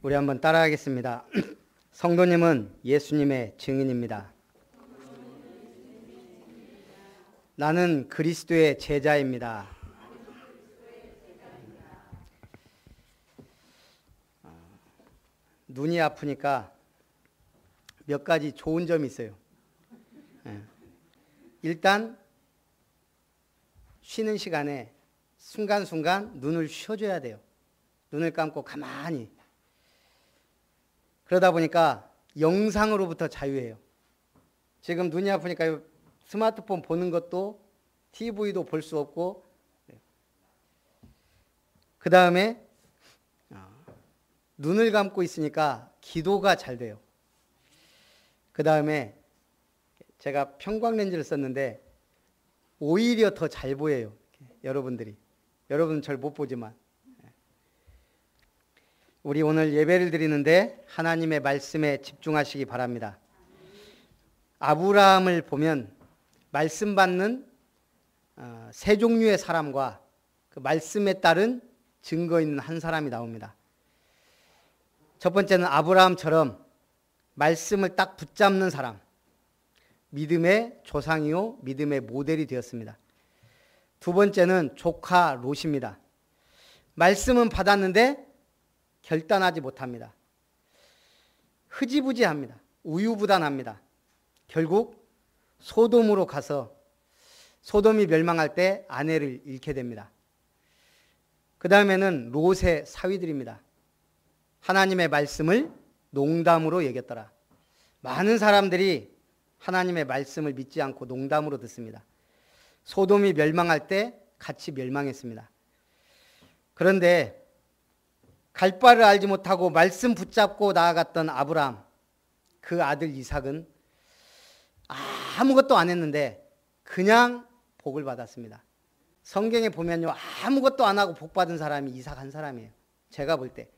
우리 한번 따라하겠습니다. 성도님은 예수님의 증인입니다. 나는 그리스도의 제자입니다. 눈이 아프니까 몇 가지 좋은 점이 있어요. 일단 쉬는 시간에 순간순간 눈을 쉬어줘야 돼요. 눈을 감고 가만히. 그러다 보니까 영상으로부터 자유해요. 지금 눈이 아프니까 스마트폰 보는 것도 TV도 볼 수 없고, 그 다음에 눈을 감고 있으니까 기도가 잘 돼요. 그 다음에 제가 평광렌즈를 썼는데 오히려 더 잘 보여요. 여러분들은 잘 못 보지만. 우리 오늘 예배를 드리는데 하나님의 말씀에 집중하시기 바랍니다. 아브라함을 보면 말씀 받는 세 종류의 사람과 그 말씀에 따른 증거 있는 한 사람이 나옵니다. 첫 번째는 아브라함처럼 말씀을 딱 붙잡는 사람, 믿음의 조상이요 믿음의 모델이 되었습니다. 두 번째는 조카 롯입니다. 말씀은 받았는데 결단하지 못합니다. 흐지부지합니다. 우유부단합니다. 결국 소돔으로 가서 소돔이 멸망할 때 아내를 잃게 됩니다. 그 다음에는 롯의 사위들입니다. 하나님의 말씀을 농담으로 여겼더라. 많은 사람들이 하나님의 말씀을 믿지 않고 농담으로 듣습니다. 소돔이 멸망할 때 같이 멸망했습니다. 그런데 갈 바를 알지 못하고 말씀 붙잡고 나아갔던 아브라함, 그 아들 이삭은 아무것도 안 했는데 그냥 복을 받았습니다. 성경에 보면요, 아무것도 안 하고 복 받은 사람이 이삭 한 사람이에요. 제가 볼 때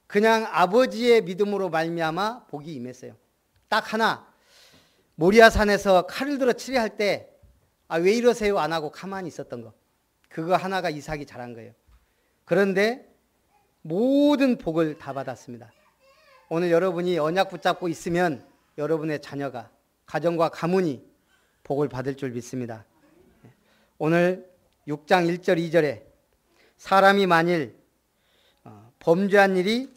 그냥 아버지의 믿음으로 말미암아 복이 임했어요. 딱 하나, 모리아산에서 칼을 들어 치려 할 때 왜 이러세요 안 하고 가만히 있었던 거, 그거 하나가 이삭이 잘한 거예요. 그런데 모든 복을 다 받았습니다. 오늘 여러분이 언약 붙잡고 있으면 여러분의 자녀가, 가정과 가문이 복을 받을 줄 믿습니다. 오늘 6장 1절 2절에 사람이 만일 범죄한 일이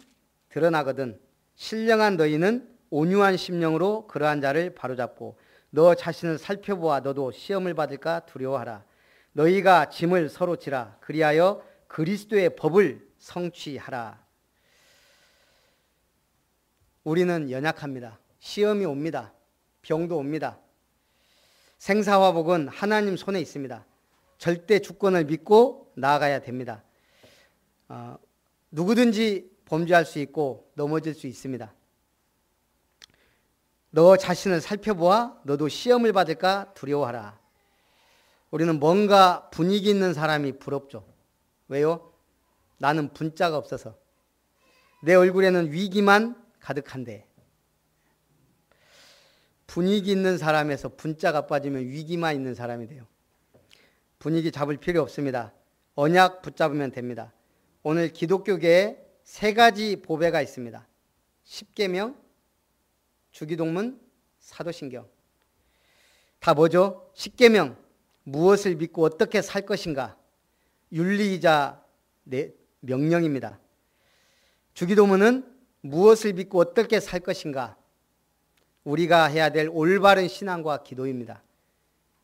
드러나거든 신령한 너희는 온유한 심령으로 그러한 자를 바로잡고 너 자신을 살펴보아 너도 시험을 받을까 두려워하라. 너희가 짐을 서로 지라. 그리하여 그리스도의 법을 성취하라. 우리는 연약합니다. 시험이 옵니다. 병도 옵니다. 생사화복은 하나님 손에 있습니다. 절대 주권을 믿고 나아가야 됩니다. 누구든지 범죄할 수 있고 넘어질 수 있습니다. 너 자신을 살펴보아 너도 시험을 받을까 두려워하라. 우리는 뭔가 분위기 있는 사람이 부럽죠. 왜요? 나는 분자가 없어서 내 얼굴에는 위기만 가득한데. 분위기 있는 사람에서 분자가 빠지면 위기만 있는 사람이 돼요. 분위기 잡을 필요 없습니다. 언약 붙잡으면 됩니다. 오늘 기독교계에 세 가지 보배가 있습니다. 십계명, 주기도문, 사도신경. 다 뭐죠? 십계명, 무엇을 믿고 어떻게 살 것인가, 윤리이자 명령입니다. 주기도문은 무엇을 믿고 어떻게 살 것인가, 우리가 해야 될 올바른 신앙과 기도입니다.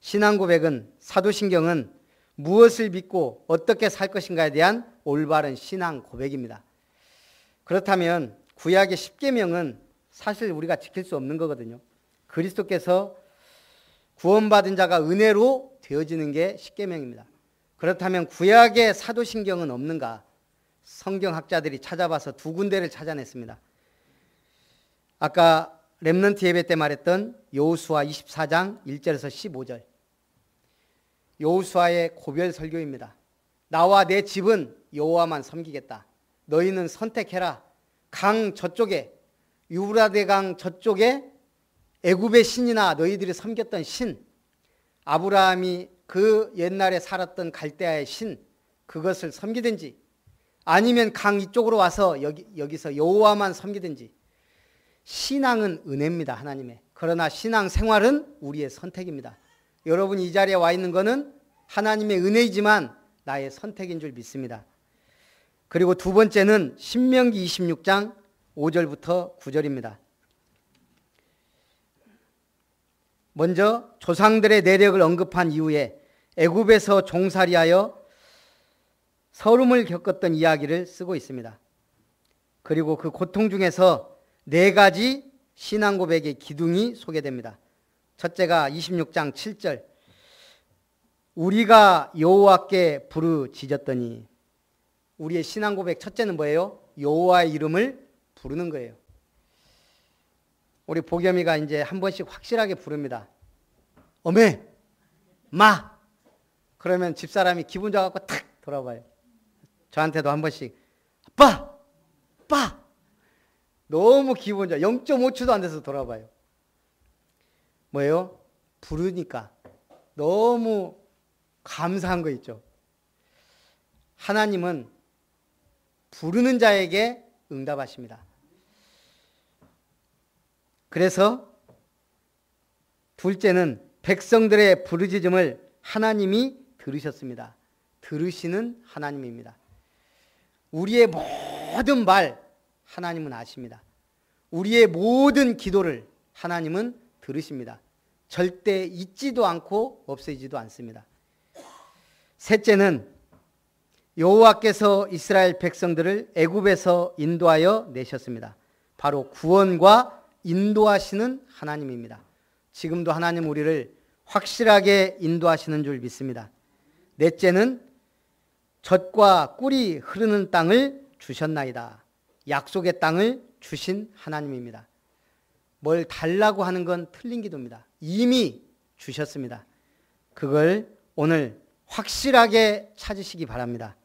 신앙고백은, 사도신경은 무엇을 믿고 어떻게 살 것인가에 대한 올바른 신앙 고백입니다. 그렇다면 구약의 십계명은 사실 우리가 지킬 수 없는 거거든요. 그리스도께서 구원받은 자가 은혜로 되어지는 게 십계명입니다. 그렇다면 구약의 사도신경은 없는가? 성경학자들이 찾아봐서 두 군데를 찾아냈습니다. 아까 렘넌트 예배 때 말했던 여호수아 24장 1절에서 15절. 여호수아의 고별 설교입니다. 나와 내 집은 여호와만 섬기겠다. 너희는 선택해라. 강 저쪽에, 유브라데 강 저쪽에 애굽의 신이나 너희들이 섬겼던 신, 아브라함이 그 옛날에 살았던 갈대아의 신, 그것을 섬기든지 아니면 강 이쪽으로 와서 여기서 여호와만 섬기든지. 신앙은 은혜입니다. 하나님의. 그러나 신앙 생활은 우리의 선택입니다. 여러분이 이 자리에 와 있는 것은 하나님의 은혜이지만 나의 선택인 줄 믿습니다. 그리고 두 번째는 신명기 26장 5절부터 9절입니다. 먼저 조상들의 내력을 언급한 이후에 애굽에서 종살이하여 서름을 겪었던 이야기를 쓰고 있습니다. 그리고 그 고통 중에서 네 가지 신앙 고백의 기둥이 소개됩니다. 첫째가 26장 7절. 우리가 여호와께 부르짖었더니. 우리의 신앙 고백 첫째는 뭐예요? 여호와의 이름을 부르는 거예요. 우리 보겸이가 이제 한 번씩 확실하게 부릅니다. 어메, 마. 그러면 집사람이 기분 좋아갖고 탁 돌아봐요. 저한테도 한 번씩 아빠, 아빠. 너무 기분 좋아. 0.5초도 안 돼서 돌아봐요. 뭐예요? 부르니까 너무 감사한 거 있죠. 하나님은 부르는 자에게 응답하십니다. 그래서 둘째는 백성들의 부르짖음을 하나님이 들으셨습니다. 들으시는 하나님입니다. 우리의 모든 말 하나님은 아십니다. 우리의 모든 기도를 하나님은 들으십니다. 절대 잊지도 않고 없애지도 않습니다. 셋째는 여호와께서 이스라엘 백성들을 애굽에서 인도하여 내셨습니다. 바로 구원과 인도하시는 하나님입니다. 지금도 하나님 우리를 확실하게 인도하시는 줄 믿습니다. 넷째는 젖과 꿀이 흐르는 땅을 주셨나이다. 약속의 땅을 주신 하나님입니다. 뭘 달라고 하는 건 틀린 기도입니다. 이미 주셨습니다. 그걸 오늘 확실하게 찾으시기 바랍니다.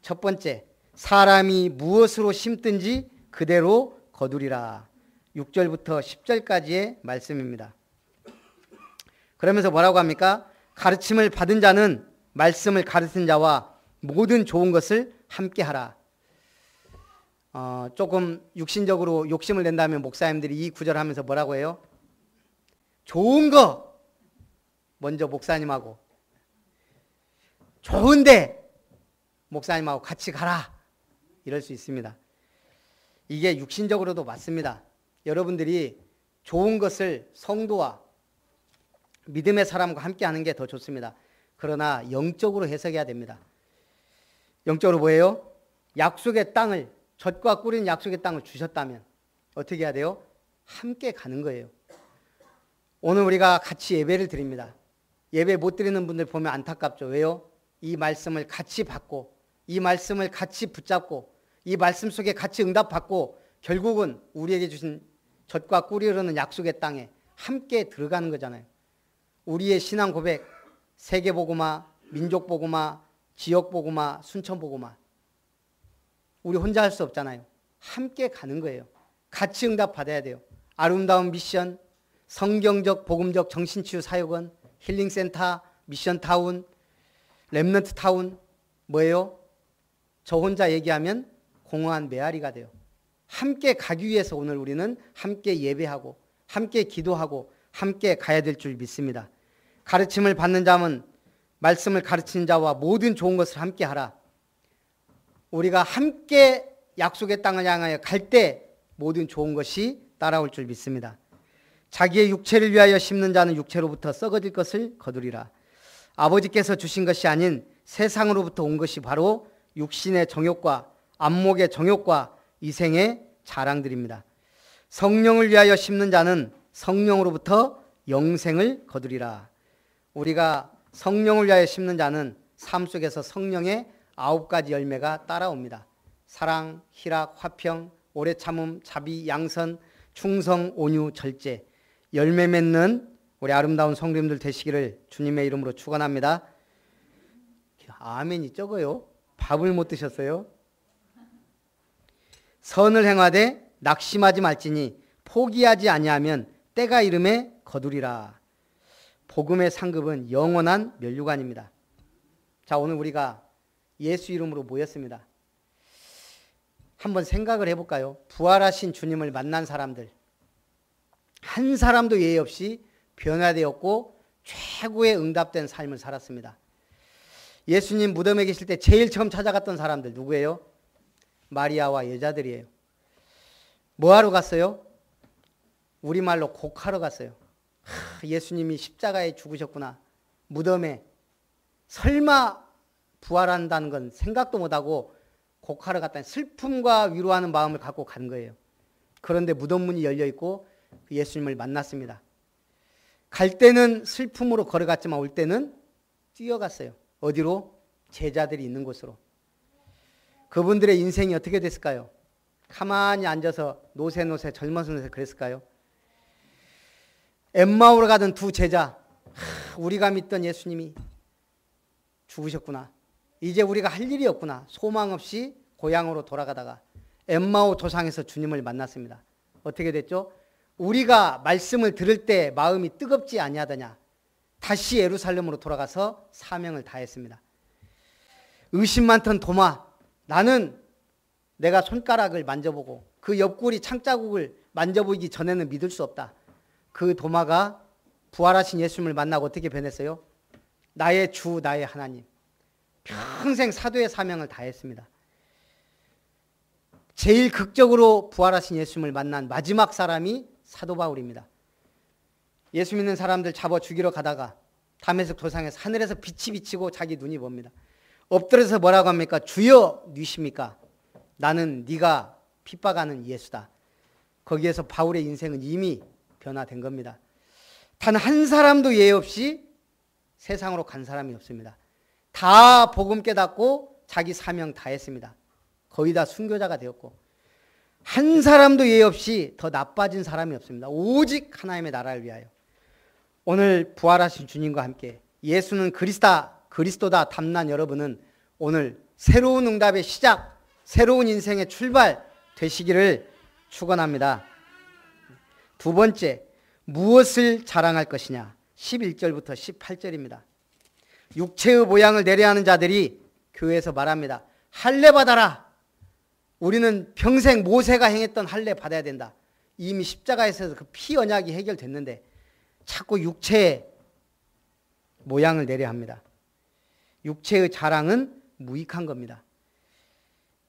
첫 번째, 사람이 무엇으로 심든지 그대로 거두리라. 6절부터 10절까지의 말씀입니다. 그러면서 뭐라고 합니까? 가르침을 받은 자는 말씀을 가르친 자와 모든 좋은 것을 함께 하라. 조금 육신적으로 욕심을 낸다면 목사님들이 이 구절 하면서 뭐라고 해요? 좋은 거 먼저 목사님하고, 좋은데 목사님하고 같이 가라, 이럴 수 있습니다. 이게 육신적으로도 맞습니다. 여러분들이 좋은 것을 성도와 믿음의 사람과 함께 하는 게 더 좋습니다. 그러나 영적으로 해석해야 됩니다. 영적으로 뭐예요? 약속의 땅을, 젖과 꿀인 약속의 땅을 주셨다면 어떻게 해야 돼요? 함께 가는 거예요. 오늘 우리가 같이 예배를 드립니다. 예배 못 드리는 분들 보면 안타깝죠. 왜요? 이 말씀을 같이 받고, 이 말씀을 같이 붙잡고, 이 말씀 속에 같이 응답받고 결국은 우리에게 주신 젖과 꿀이 흐르는 약속의 땅에 함께 들어가는 거잖아요. 우리의 신앙 고백, 세계복음화, 민족복음화, 지역복음화, 순천복음화, 우리 혼자 할 수 없잖아요. 함께 가는 거예요. 같이 응답받아야 돼요. 아름다운 미션, 성경적 복음적 정신치유 사역원, 힐링센터, 미션타운, 렘넌트타운, 뭐예요? 저 혼자 얘기하면 공허한 메아리가 돼요. 함께 가기 위해서 오늘 우리는 함께 예배하고 함께 기도하고 함께 가야 될 줄 믿습니다. 가르침을 받는 자는 말씀을 가르치는 자와 모든 좋은 것을 함께 하라. 우리가 함께 약속의 땅을 향하여 갈 때 모든 좋은 것이 따라올 줄 믿습니다. 자기의 육체를 위하여 심는 자는 육체로부터 썩어질 것을 거두리라. 아버지께서 주신 것이 아닌 세상으로부터 온 것이 바로 육신의 정욕과 안목의 정욕과 이생의 자랑들입니다. 성령을 위하여 심는 자는 성령으로부터 영생을 거두리라. 우리가 성령을 위하여 심는 자는 삶 속에서 성령의 9가지 열매가 따라옵니다. 사랑, 희락, 화평, 오래 참음, 자비, 양선, 충성, 온유, 절제. 열매 맺는 우리 아름다운 성도님들 되시기를 주님의 이름으로 축원합니다. 아멘이 적어요. 밥을 못 드셨어요? 선을 행하되 낙심하지 말지니 포기하지 아니하면 때가 이름에 거두리라. 복음의 상급은 영원한 면류관입니다. 자, 오늘 우리가 예수 이름으로 모였습니다. 한번 생각을 해볼까요? 부활하신 주님을 만난 사람들 한 사람도 예의 없이 변화되었고 최고의 응답된 삶을 살았습니다. 예수님 무덤에 계실 때 제일 처음 찾아갔던 사람들 누구예요? 마리아와 여자들이에요. 뭐하러 갔어요? 우리말로 곡하러 갔어요. 예수님이 십자가에 죽으셨구나. 무덤에 설마 부활한다는 건 생각도 못하고 곡하러 갔다니 슬픔과 위로하는 마음을 갖고 간 거예요. 그런데 무덤 문이 열려있고 예수님을 만났습니다. 갈 때는 슬픔으로 걸어갔지만 올 때는 뛰어갔어요. 어디로? 제자들이 있는 곳으로. 그분들의 인생이 어떻게 됐을까요? 가만히 앉아서 노세노세 젊어서 그랬을까요? 엠마오로 가던 두 제자, 우리가 믿던 예수님이 죽으셨구나. 이제 우리가 할 일이 없구나. 소망 없이 고향으로 돌아가다가 엠마오 도상에서 주님을 만났습니다. 어떻게 됐죠? 우리가 말씀을 들을 때 마음이 뜨겁지 아니하더냐. 다시 예루살렘으로 돌아가서 사명을 다했습니다. 의심 많던 도마, 나는 내가 손가락을 만져보고 그 옆구리 창자국을 만져보기 전에는 믿을 수 없다. 그 도마가 부활하신 예수님을 만나고 어떻게 변했어요? 나의 주, 나의 하나님. 평생 사도의 사명을 다했습니다. 제일 극적으로 부활하신 예수님을 만난 마지막 사람이 사도 바울입니다. 예수 믿는 사람들 잡아 죽이러 가다가 다메섹 도상에서 하늘에서 빛이 비치고 자기 눈이 봅니다. 엎드려서 뭐라고 합니까? 주여 누이십니까? 나는 네가 핍박하는 예수다. 거기에서 바울의 인생은 이미 변화된 겁니다. 단 한 사람도 예외 없이 세상으로 간 사람이 없습니다. 다 복음 깨닫고 자기 사명 다 했습니다. 거의 다 순교자가 되었고 한 사람도 예외 없이 더 나빠진 사람이 없습니다. 오직 하나님의 나라를 위하여. 오늘 부활하신 주님과 함께 예수는 그리스도다 담난 여러분은 오늘 새로운 응답의 시작, 새로운 인생의 출발 되시기를 축원합니다. 두 번째, 무엇을 자랑할 것이냐? 11절부터 18절입니다. 육체의 모양을 내려하는 자들이 교회에서 말합니다. 할례 받아라. 우리는 평생 모세가 행했던 할례 받아야 된다. 이미 십자가에서 그 피 언약이 해결됐는데 자꾸 육체의 모양을 내려 합니다. 육체의 자랑은 무익한 겁니다.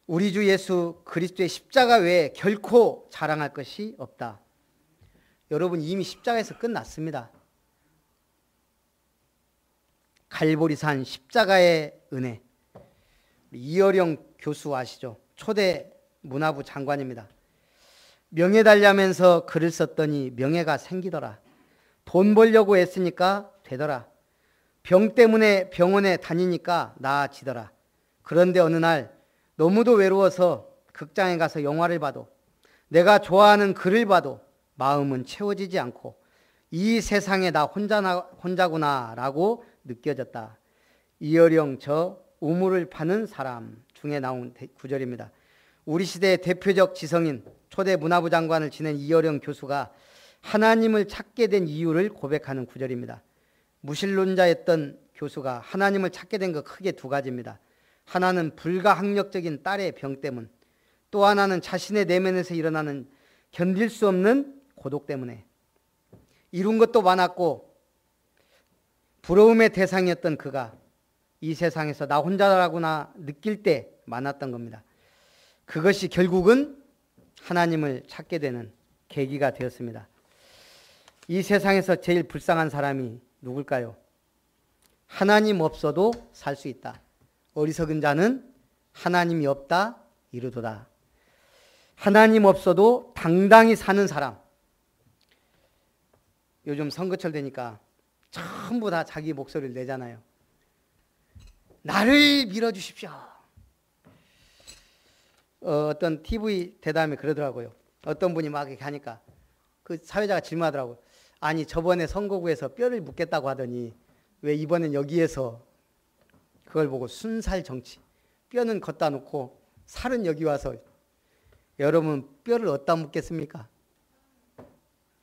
우리 주 예수 그리스도의 십자가 외에 결코 자랑할 것이 없다. 여러분 이미 십자가에서 끝났습니다. 갈보리산 십자가의 은혜. 이어령 교수 아시죠? 초대 문화부 장관입니다. 명예 달려면서 글을 썼더니 명예가 생기더라. 돈 벌려고 애쓰니까 되더라. 병 때문에 병원에 다니니까 나아지더라. 그런데 어느 날 너무도 외로워서 극장에 가서 영화를 봐도 내가 좋아하는 글을 봐도 마음은 채워지지 않고 이 세상에 나 혼자구나라고 느껴졌다. 이어령 저 우물을 파는 사람 중에 나온 구절입니다. 우리 시대의 대표적 지성인 초대 문화부 장관을 지낸 이어령 교수가 하나님을 찾게 된 이유를 고백하는 구절입니다. 무신론자였던 교수가 하나님을 찾게 된 것 크게 두 가지입니다. 하나는 불가항력적인 딸의 병 때문, 또 하나는 자신의 내면에서 일어나는 견딜 수 없는 고독 때문에. 이룬 것도 많았고 부러움의 대상이었던 그가 이 세상에서 나 혼자라구나 느낄 때 많았던 겁니다. 그것이 결국은 하나님을 찾게 되는 계기가 되었습니다. 이 세상에서 제일 불쌍한 사람이 누굴까요? 하나님 없어도 살 수 있다. 어리석은 자는 하나님이 없다 이르도다. 하나님 없어도 당당히 사는 사람. 요즘 선거철 되니까 전부 다 자기 목소리를 내잖아요. 나를 밀어주십시오. 어떤 TV 대담에 그러더라고요. 어떤 분이 막 이렇게 하니까 그 사회자가 질문하더라고요. 아니 저번에 선거구에서 뼈를 묻겠다고 하더니 왜 이번엔 여기에서 그걸 보고 순살 정치. 뼈는 걷다 놓고 살은 여기 와서. 여러분 뼈를 어디다 묻겠습니까?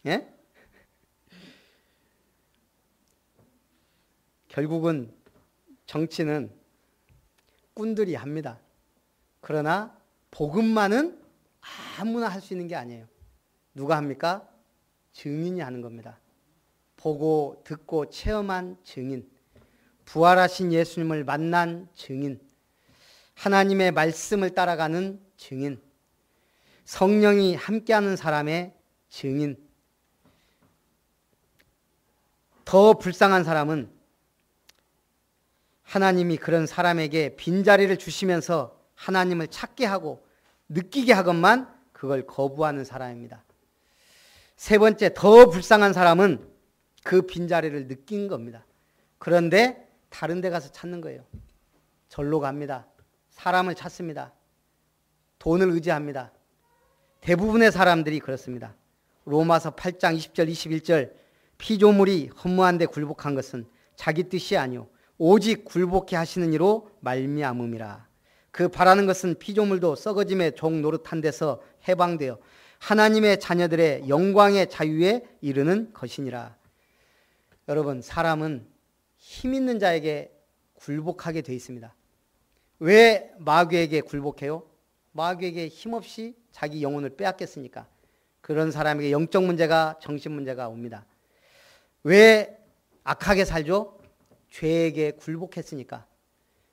예? 결국은 정치는 꾼들이 합니다. 그러나 복음만은 아무나 할 수 있는 게 아니에요. 누가 합니까? 증인이 하는 겁니다. 보고 듣고 체험한 증인, 부활하신 예수님을 만난 증인, 하나님의 말씀을 따라가는 증인, 성령이 함께하는 사람의 증인. 더 불쌍한 사람은 하나님이 그런 사람에게 빈자리를 주시면서 하나님을 찾게 하고 느끼게 하건만 그걸 거부하는 사람입니다. 세 번째, 더 불쌍한 사람은 그 빈자리를 느낀 겁니다. 그런데 다른 데 가서 찾는 거예요. 절로 갑니다. 사람을 찾습니다. 돈을 의지합니다. 대부분의 사람들이 그렇습니다. 로마서 8장 20절 21절 피조물이 허무한 데 굴복한 것은 자기 뜻이 아니요 오직 굴복해 하시는 이로 말미암음이라. 그 바라는 것은 피조물도 썩어짐의 종 노릇한 데서 해방되어 하나님의 자녀들의 영광의 자유에 이르는 것이니라. 여러분, 사람은 힘 있는 자에게 굴복하게 되어 있습니다. 왜 마귀에게 굴복해요? 마귀에게 힘없이 자기 영혼을 빼앗겼으니까. 그런 사람에게 영적 문제가, 정신 문제가 옵니다. 왜 악하게 살죠? 죄에게 굴복했으니까.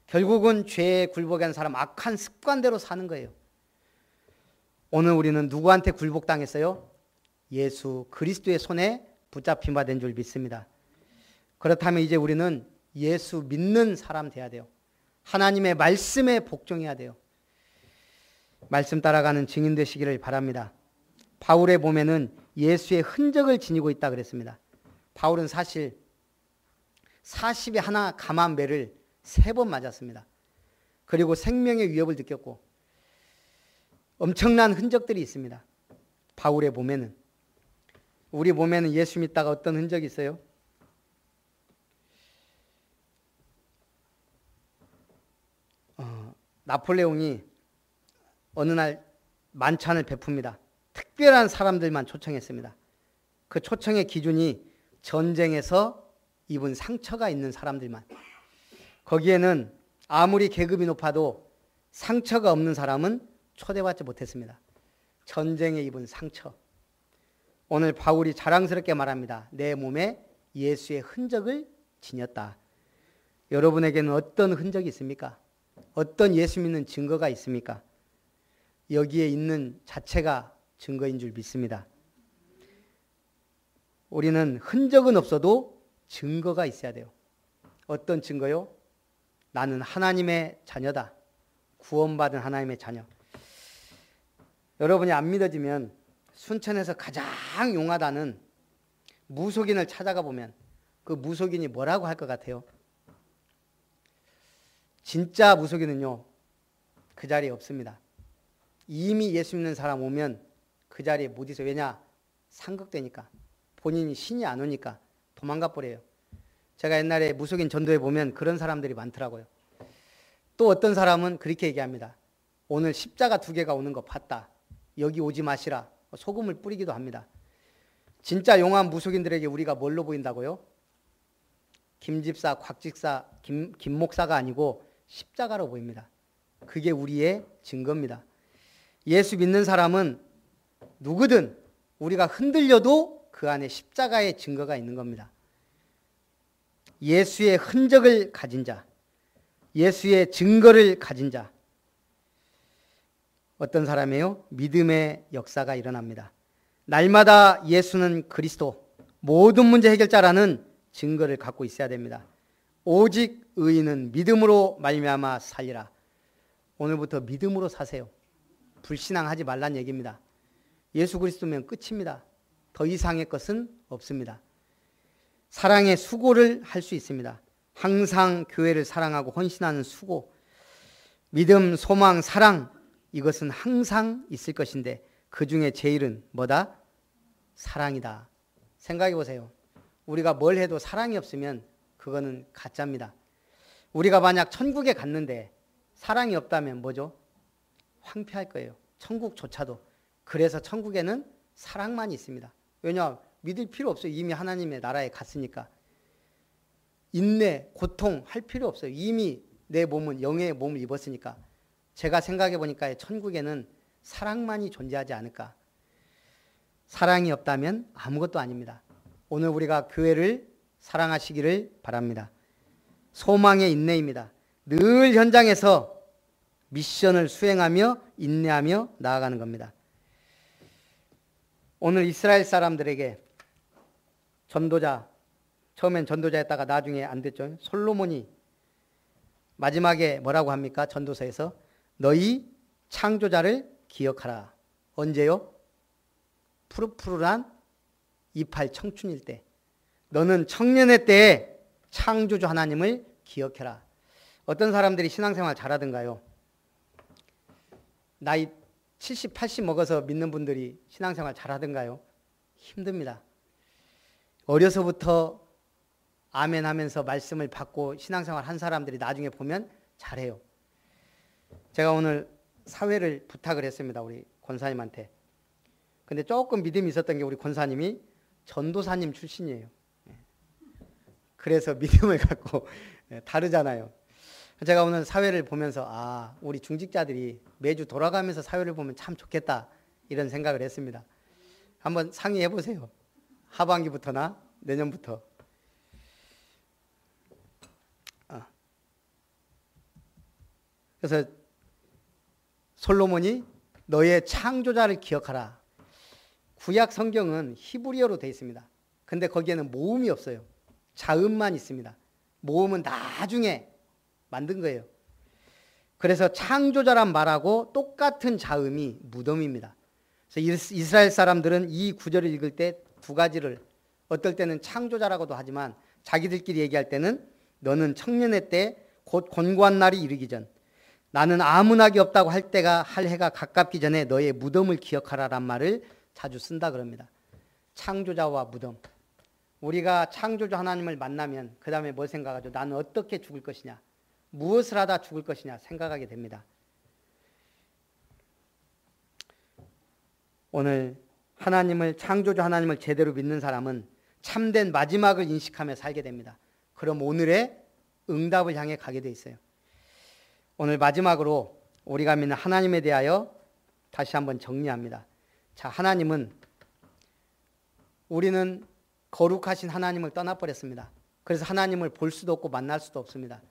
결국은 죄에 굴복한 사람, 악한 습관대로 사는 거예요. 오늘 우리는 누구한테 굴복당했어요? 예수 그리스도의 손에 붙잡힌 바 된 줄 믿습니다. 그렇다면 이제 우리는 예수 믿는 사람 돼야 돼요. 하나님의 말씀에 복종해야 돼요. 말씀 따라가는 증인 되시기를 바랍니다. 바울에 보면은 예수의 흔적을 지니고 있다 그랬습니다. 바울은 사실 40에 하나 감한 매를 3번 맞았습니다. 그리고 생명의 위협을 느꼈고 엄청난 흔적들이 있습니다. 바울의 몸에는. 우리 몸에는 예수 믿다가 어떤 흔적이 있어요? 나폴레옹이 어느 날 만찬을 베풉니다. 특별한 사람들만 초청했습니다. 그 초청의 기준이 전쟁에서 입은 상처가 있는 사람들만. 거기에는 아무리 계급이 높아도 상처가 없는 사람은 초대받지 못했습니다. 전쟁에 입은 상처. 오늘 바울이 자랑스럽게 말합니다. 내 몸에 예수의 흔적을 지녔다. 여러분에게는 어떤 흔적이 있습니까? 어떤 예수 믿는 증거가 있습니까? 여기에 있는 자체가 증거인 줄 믿습니다. 우리는 흔적은 없어도 증거가 있어야 돼요. 어떤 증거요? 나는 하나님의 자녀다. 구원받은 하나님의 자녀. 여러분이 안 믿어지면 순천에서 가장 용하다는 무속인을 찾아가 보면 그 무속인이 뭐라고 할 것 같아요? 진짜 무속인은요, 그 자리에 없습니다. 이미 예수 믿는 사람 오면 그 자리에 못 있어요. 왜냐? 상극되니까. 본인이 신이 안 오니까 도망가 버려요. 제가 옛날에 무속인 전도에 보면 그런 사람들이 많더라고요. 또 어떤 사람은 그렇게 얘기합니다. 오늘 십자가 2개가 오는 거 봤다. 여기 오지 마시라. 소금을 뿌리기도 합니다. 진짜 용한 무속인들에게 우리가 뭘로 보인다고요? 김 집사, 곽 집사, 김 목사가 아니고 십자가로 보입니다. 그게 우리의 증거입니다. 예수 믿는 사람은 누구든 우리가 흔들려도 그 안에 십자가의 증거가 있는 겁니다. 예수의 흔적을 가진 자, 예수의 증거를 가진 자. 어떤 사람이에요? 믿음의 역사가 일어납니다. 날마다 예수는 그리스도, 모든 문제 해결자라는 증거를 갖고 있어야 됩니다. 오직 의인은 믿음으로 말미암아 살리라. 오늘부터 믿음으로 사세요. 불신앙하지 말란 얘기입니다. 예수 그리스도면 끝입니다. 더 이상의 것은 없습니다. 사랑의 수고를 할 수 있습니다. 항상 교회를 사랑하고 헌신하는 수고, 믿음, 소망, 사랑, 이것은 항상 있을 것인데 그 중에 제일은 뭐다? 사랑이다. 생각해 보세요. 우리가 뭘 해도 사랑이 없으면 그거는 가짜입니다. 우리가 만약 천국에 갔는데 사랑이 없다면 뭐죠? 황폐할 거예요. 천국조차도. 그래서 천국에는 사랑만 있습니다. 왜냐? 믿을 필요 없어요. 이미 하나님의 나라에 갔으니까. 인내, 고통 할 필요 없어요. 이미 내 몸은 영의 몸을 입었으니까. 제가 생각해 보니까 천국에는 사랑만이 존재하지 않을까. 사랑이 없다면 아무것도 아닙니다. 오늘 우리가 교회를 사랑하시기를 바랍니다. 소망의 인내입니다. 늘 현장에서 미션을 수행하며 인내하며 나아가는 겁니다. 오늘 이스라엘 사람들에게 전도자, 처음엔 전도자였다가 나중에 안 됐죠. 솔로몬이 마지막에 뭐라고 합니까? 전도서에서 너희 창조자를 기억하라. 언제요? 푸릇푸릇한 이팔 청춘일 때. 너는 청년의 때에 창조주 하나님을 기억해라. 어떤 사람들이 신앙생활 잘하던가요? 나이 70, 80 먹어서 믿는 분들이 신앙생활 잘하던가요? 힘듭니다. 어려서부터 아멘 하면서 말씀을 받고 신앙생활 한 사람들이 나중에 보면 잘해요. 제가 오늘 사회를 부탁을 했습니다. 우리 권사님한테. 근데 조금 믿음이 있었던 게 우리 권사님이 전도사님 출신이에요. 그래서 믿음을 갖고 다르잖아요. 제가 오늘 사회를 보면서 우리 중직자들이 매주 돌아가면서 사회를 보면 참 좋겠다 이런 생각을 했습니다. 한번 상의해 보세요. 하반기부터나 내년부터. 그래서 솔로몬이 너의 창조자를 기억하라. 구약 성경은 히브리어로 되어 있습니다. 근데 거기에는 모음이 없어요. 자음만 있습니다. 모음은 나중에 만든 거예요. 그래서 창조자란 말하고 똑같은 자음이 무덤입니다. 그래서 이스라엘 사람들은 이 구절을 읽을 때 두 가지를, 어떨 때는 창조자라고도 하지만 자기들끼리 얘기할 때는 너는 청년의 때 곧 곤고한 날이 이르기 전, 나는 아무 낙이 없다고 할 해가 가깝기 전에 너의 무덤을 기억하라란 말을 자주 쓴다 그럽니다. 창조자와 무덤. 우리가 창조주 하나님을 만나면 그 다음에 뭘 생각하죠? 나는 어떻게 죽을 것이냐, 무엇을 하다 죽을 것이냐 생각하게 됩니다. 오늘 하나님을, 창조주 하나님을 제대로 믿는 사람은 참된 마지막을 인식하며 살게 됩니다. 그럼 오늘의 응답을 향해 가게 돼 있어요. 오늘 마지막으로 우리가 믿는 하나님에 대하여 다시 한번 정리합니다. 자, 하나님은, 우리는 거룩하신 하나님을 떠나버렸습니다. 그래서 하나님을 볼 수도 없고 만날 수도 없습니다.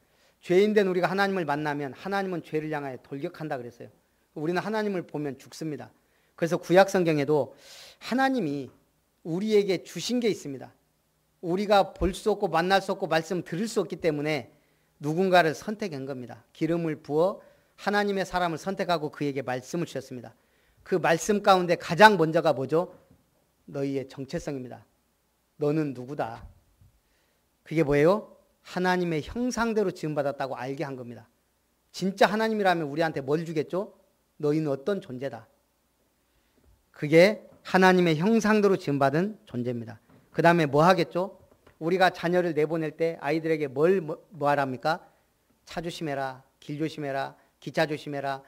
죄인된 우리가 하나님을 만나면 하나님은 죄를 향하여 돌격한다 그랬어요. 우리는 하나님을 보면 죽습니다. 그래서 구약 성경에도 하나님이 우리에게 주신 게 있습니다. 우리가 볼 수 없고 만날 수 없고 말씀 들을 수 없기 때문에 누군가를 선택한 겁니다. 기름을 부어 하나님의 사람을 선택하고 그에게 말씀을 주셨습니다. 그 말씀 가운데 가장 먼저가 뭐죠? 너희의 정체성입니다. 너는 누구다. 그게 뭐예요? 하나님의 형상대로 지음받았다고 알게 한 겁니다. 진짜 하나님이라면 우리한테 뭘 주겠죠? 너희는 어떤 존재다. 그게 하나님의 형상대로 지음받은 존재입니다. 그 다음에 뭐 하겠죠? 우리가 자녀를 내보낼 때 아이들에게 뭐 하랍니까? 차 조심해라, 길 조심해라, 기차 조심해라,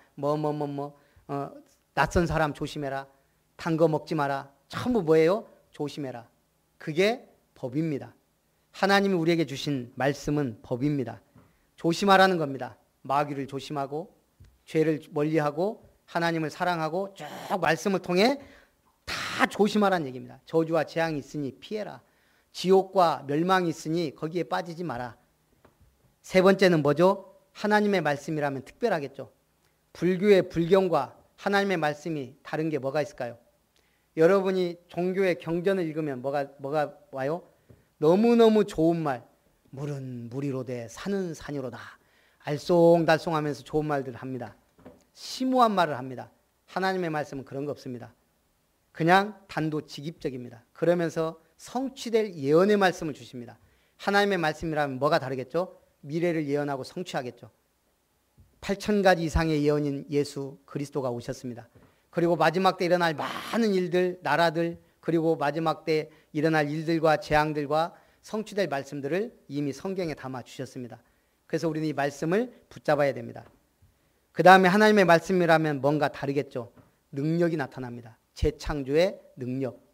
낯선 사람 조심해라, 단 거 먹지 마라. 전부 뭐예요? 조심해라. 그게 법입니다. 하나님이 우리에게 주신 말씀은 법입니다. 조심하라는 겁니다. 마귀를 조심하고 죄를 멀리하고 하나님을 사랑하고 쭉 말씀을 통해 다 조심하라는 얘기입니다. 저주와 재앙이 있으니 피해라. 지옥과 멸망이 있으니 거기에 빠지지 마라. 세 번째는 뭐죠? 하나님의 말씀이라면 특별하겠죠. 불교의 불경과 하나님의 말씀이 다른 게 뭐가 있을까요? 여러분이 종교의 경전을 읽으면 뭐가 와요? 너무너무 좋은 말, 물은 물이로되 산은 산이로다. 알쏭달쏭하면서 좋은 말들을 합니다. 심오한 말을 합니다. 하나님의 말씀은 그런 거 없습니다. 그냥 단도직입적입니다. 그러면서 성취될 예언의 말씀을 주십니다. 하나님의 말씀이라면 뭐가 다르겠죠? 미래를 예언하고 성취하겠죠. 8,000가지 이상의 예언인 예수 그리스도가 오셨습니다. 그리고 마지막 때 일어날 많은 일들, 나라들, 그리고 마지막 때 일어날 일들과 재앙들과 성취될 말씀들을 이미 성경에 담아 주셨습니다. 그래서 우리는 이 말씀을 붙잡아야 됩니다. 그 다음에 하나님의 말씀이라면 뭔가 다르겠죠. 능력이 나타납니다. 재창조의 능력.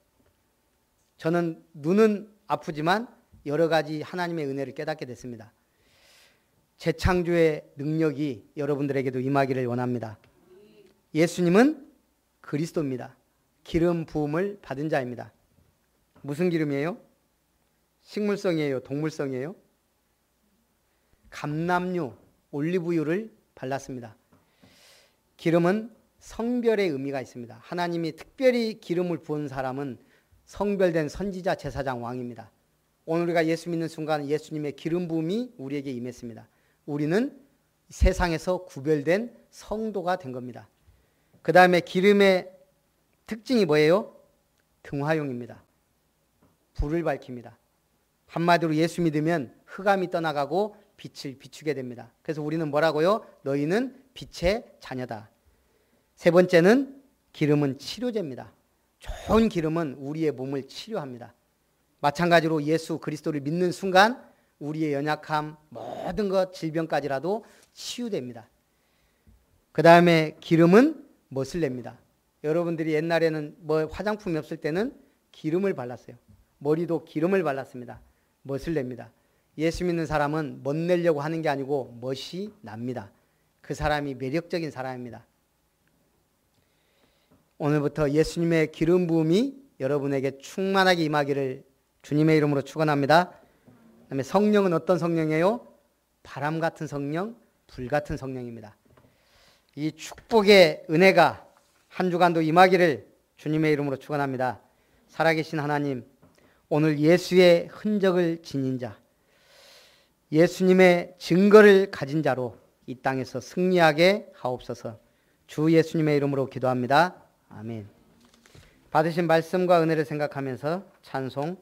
저는 눈은 아프지만 여러 가지 하나님의 은혜를 깨닫게 됐습니다. 재창조의 능력이 여러분들에게도 임하기를 원합니다. 예수님은 그리스도입니다. 기름 부음을 받은 자입니다. 무슨 기름이에요? 식물성이에요? 동물성이에요? 감람유, 올리브유를 발랐습니다. 기름은 성별의 의미가 있습니다. 하나님이 특별히 기름을 부은 사람은 성별된 선지자, 제사장, 왕입니다. 오늘 우리가 예수 믿는 순간 예수님의 기름 부음이 우리에게 임했습니다. 우리는 세상에서 구별된 성도가 된 겁니다. 그 다음에 기름의 특징이 뭐예요? 등화용입니다. 불을 밝힙니다. 한마디로 예수 믿으면 흑암이 떠나가고 빛을 비추게 됩니다. 그래서 우리는 뭐라고요? 너희는 빛의 자녀다. 세 번째는 기름은 치료제입니다. 좋은 기름은 우리의 몸을 치료합니다. 마찬가지로 예수 그리스도를 믿는 순간 우리의 연약함, 모든 것, 질병까지라도 치유됩니다. 그 다음에 기름은 멋을 냅니다. 여러분들이 옛날에는 화장품이 없을 때는 기름을 발랐어요. 머리도 기름을 발랐습니다. 멋을 냅니다. 예수 믿는 사람은 멋내려고 하는 게 아니고 멋이 납니다. 그 사람이 매력적인 사람입니다. 오늘부터 예수님의 기름 부음이 여러분에게 충만하게 임하기를 주님의 이름으로 축원합니다. 그다음에 성령은 어떤 성령이에요? 바람 같은 성령, 불 같은 성령입니다. 이 축복의 은혜가 한 주간도 임하기를 주님의 이름으로 축원합니다. 살아계신 하나님, 오늘 예수의 흔적을 지닌 자, 예수님의 증거를 가진 자로 이 땅에서 승리하게 하옵소서. 주 예수님의 이름으로 기도합니다. 아멘. 받으신 말씀과 은혜를 생각하면서 찬송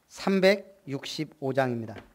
365장입니다.